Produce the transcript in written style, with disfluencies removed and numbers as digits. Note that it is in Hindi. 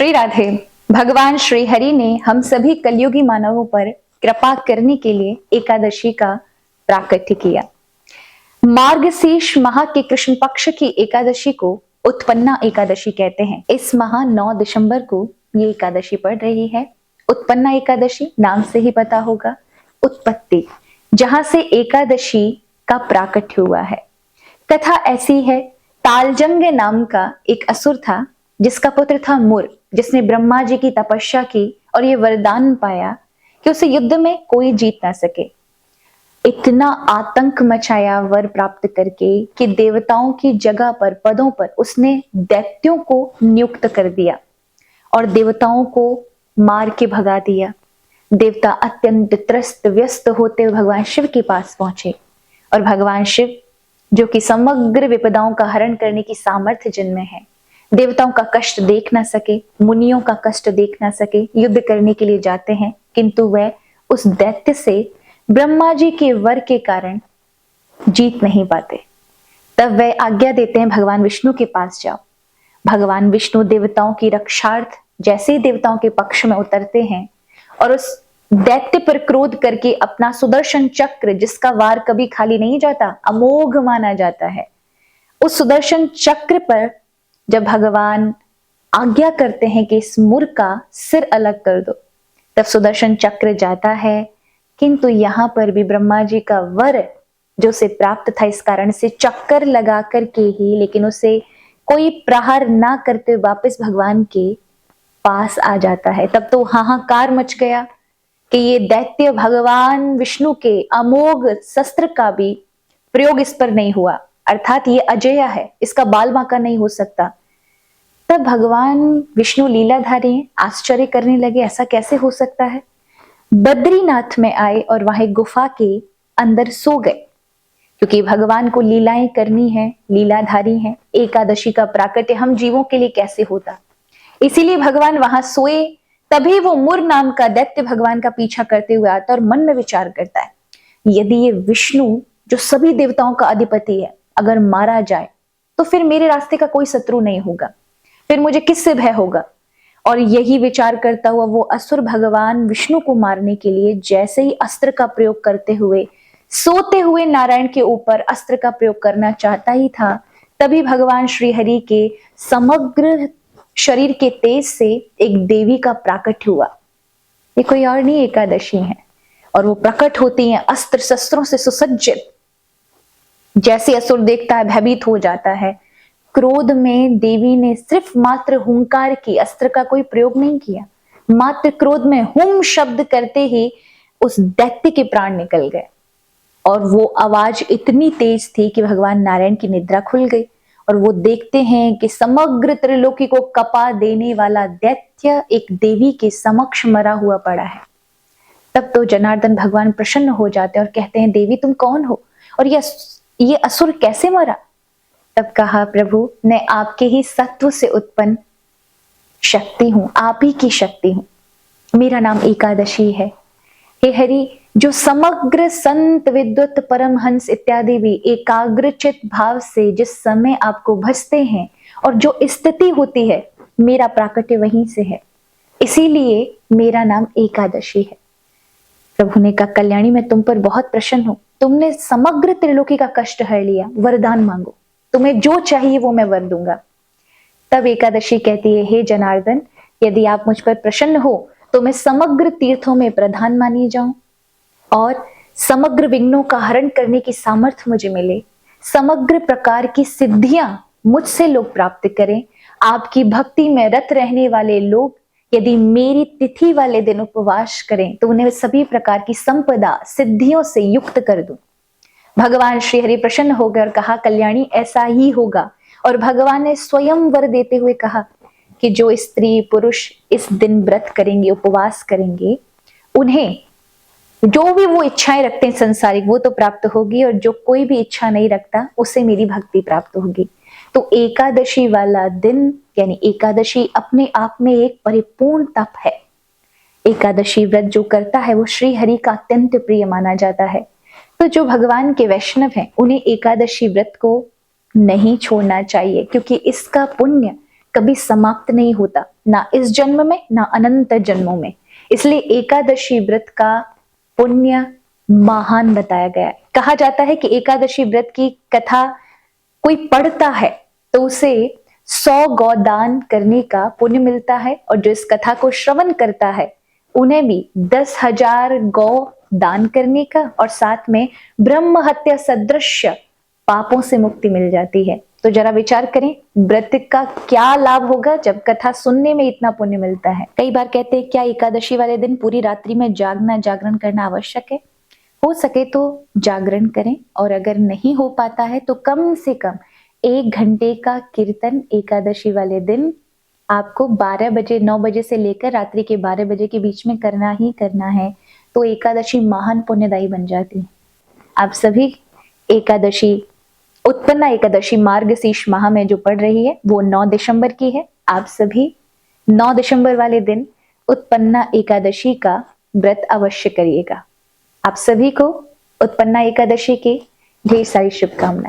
श्री राधे। भगवान श्री हरि ने हम सभी कलयुगी मानवों पर कृपा करने के लिए एकादशी का प्राकट्य किया। मार्गशीर्ष माह के कृष्ण पक्ष की एकादशी को उत्पन्ना एकादशी कहते हैं। इस माह 9 दिसंबर को ये एकादशी पड़ रही है। उत्पन्ना एकादशी नाम से ही पता होगा, उत्पत्ति, जहां से एकादशी का प्राकट्य हुआ है। कथा ऐसी है, तालजंग नाम का एक असुर था जिसका पुत्र था मुर, जिसने ब्रह्मा जी की तपस्या की और ये वरदान पाया कि उसे युद्ध में कोई जीत ना सके। इतना आतंक मचाया वर प्राप्त करके कि देवताओं की जगह पर, पदों पर उसने दैत्यों को नियुक्त कर दिया और देवताओं को मार के भगा दिया। देवता अत्यंत त्रस्त व्यस्त होते हुए भगवान शिव के पास पहुंचे और भगवान शिव, जो कि समग्र विपदाओं का हरण करने की सामर्थ्य जिनमें है, देवताओं का कष्ट देख ना सके, मुनियों का कष्ट देख ना सके, युद्ध करने के लिए जाते हैं, किंतु वह उस दैत्य से ब्रह्मा जी के वर के कारण जीत नहीं पाते। तब वह आज्ञा देते हैं भगवान विष्णु के पास जाओ। भगवान विष्णु देवताओं की रक्षार्थ जैसे ही देवताओं के पक्ष में उतरते हैं और उस दैत्य पर क्रोध करके अपना सुदर्शन चक्र, जिसका वार कभी खाली नहीं जाता, अमोघ माना जाता है, उस सुदर्शन चक्र पर जब भगवान आज्ञा करते हैं कि इस मुर का सिर अलग कर दो, तब सुदर्शन चक्र जाता है। किंतु यहां पर भी ब्रह्मा जी का वर जो उसे प्राप्त था, इस कारण से चक्कर लगा करके ही, लेकिन उसे कोई प्रहार ना करते वापस भगवान के पास आ जाता है। तब तो हाहाकार मच गया कि ये दैत्य भगवान विष्णु के अमोघ शस्त्र का भी प्रयोग इस पर नहीं हुआ, अर्थात ये अजेय है, इसका बाल बांका नहीं हो सकता। तब भगवान विष्णु लीलाधारी आश्चर्य करने लगे, ऐसा कैसे हो सकता है। बद्रीनाथ में आए और वहां एक गुफा के अंदर सो गए, क्योंकि भगवान को लीलाएं करनी है, लीलाधारी हैं। एकादशी का प्राकट्य हम जीवों के लिए कैसे होता, इसीलिए भगवान वहां सोए। तभी वो मुर नाम का दैत्य भगवान का पीछा करते हुए आता और मन में विचार करता है, यदि ये विष्णु जो सभी देवताओं का अधिपति है अगर मारा जाए तो फिर मेरे रास्ते का कोई शत्रु नहीं होगा, फिर मुझे किससे भय होगा। और यही विचार करता हुआ वो असुर भगवान विष्णु को मारने के लिए जैसे ही अस्त्र का प्रयोग करते हुए सोते हुए नारायण के ऊपर अस्त्र का प्रयोग करना चाहता ही था, तभी भगवान श्री हरि के समग्र शरीर के तेज से एक देवी का प्राकट्य हुआ। ये कोई और नहीं, एकादशी है। और वो प्रकट होती हैं अस्त्र शस्त्रों से सुसज्जित। जैसे असुर देखता है भयभीत हो जाता है। क्रोध में देवी ने सिर्फ मात्र हुंकार की, अस्त्र का कोई प्रयोग नहीं किया, मात्र क्रोध में हुम शब्द करते ही उस दैत्य के प्राण निकल गए। और वो आवाज इतनी तेज थी कि भगवान नारायण की निद्रा खुल गई और वो देखते हैं कि समग्र त्रिलोकी को कपा देने वाला दैत्य एक देवी के समक्ष मरा हुआ पड़ा है। तब तो जनार्दन भगवान प्रसन्न हो जाते हैं और कहते हैं, देवी तुम कौन हो और ये असुर कैसे मरा। तब कहा, प्रभु मैं आपके ही सत्व से उत्पन्न शक्ति हूं, आप ही की शक्ति हूं, मेरा नाम एकादशी है। हे हरि, जो समग्र संत विद्वत परमहंस इत्यादि भी एकाग्रचित भाव से जिस समय आपको भजते हैं और जो स्थिति होती है, मेरा प्राकट्य वहीं से है, इसीलिए मेरा नाम एकादशी है। प्रभु ने कहा, कल्याणी मैं तुम पर बहुत प्रसन्न हूं, तुमने समग्र त्रिलोकी का कष्ट हर लिया, वरदान मांगो, तुम्हें जो चाहिए वो मैं वर दूंगा। तब एकादशी कहती है, हे जनार्दन, यदि आप मुझ पर प्रसन्न हो तो मैं समग्र तीर्थों में प्रधान मानी जाऊं और समग्र विघ्नों का हरण करने की सामर्थ्य मुझे मिले, समग्र प्रकार की सिद्धियां मुझसे लोग प्राप्त करें। आपकी भक्ति में रत रहने वाले लोग यदि मेरी तिथि वाले दिन उपवास करें तो उन्हें सभी प्रकार की संपदा सिद्धियों से युक्त कर दूं। भगवान श्री हरि प्रसन्न हो गए और कहा, कल्याणी ऐसा ही होगा। और भगवान ने स्वयं वर देते हुए कहा कि जो स्त्री पुरुष इस दिन व्रत करेंगे, उपवास करेंगे, उन्हें जो भी वो इच्छाएं रखते हैं संसारिक, वो तो प्राप्त होगी, और जो कोई भी इच्छा नहीं रखता उसे मेरी भक्ति प्राप्त होगी। तो एकादशी वाला दिन, यानी एकादशी अपने आप में एक परिपूर्ण तप है। एकादशी व्रत जो करता है वो श्री हरि का अत्यंत प्रिय माना जाता है। तो जो भगवान के वैष्णव हैं उन्हें एकादशी व्रत को नहीं छोड़ना चाहिए, क्योंकि इसका पुण्य कभी समाप्त नहीं होता, ना इस जन्म में ना अनंत जन्मों में। इसलिए एकादशी व्रत का पुण्य महान बताया गया है। कहा जाता है कि एकादशी व्रत की कथा कोई पढ़ता है तो उसे 100 गौदान करने का पुण्य मिलता है, और जो इस कथा को श्रवण करता है उन्हें भी 10,000 गौ दान करने का, और साथ में ब्रह्म हत्या सदृश पापों से मुक्ति मिल जाती है। तो जरा विचार करें, व्रत का क्या लाभ होगा जब कथा सुनने में इतना पुण्य मिलता है। कई बार कहते हैं क्या एकादशी वाले दिन पूरी रात्रि में जागरण करना आवश्यक है? हो सके तो जागरण करें, और अगर नहीं हो पाता है तो कम से कम 1 घंटे का कीर्तन एकादशी वाले दिन आपको 12 बजे 9 बजे से लेकर रात्रि के 12 बजे के बीच में करना ही करना है। तो एकादशी महान पुण्यदायी बन जाती है। आप सभी एकादशी, उत्पन्ना एकादशी मार्गशीर्ष माह में जो पड़ रही है वो 9 दिसंबर की है। आप सभी 9 दिसंबर वाले दिन उत्पन्ना एकादशी का व्रत अवश्य करिएगा। आप सभी को उत्पन्ना एकादशी की ढेर सारी शुभकामनाएं।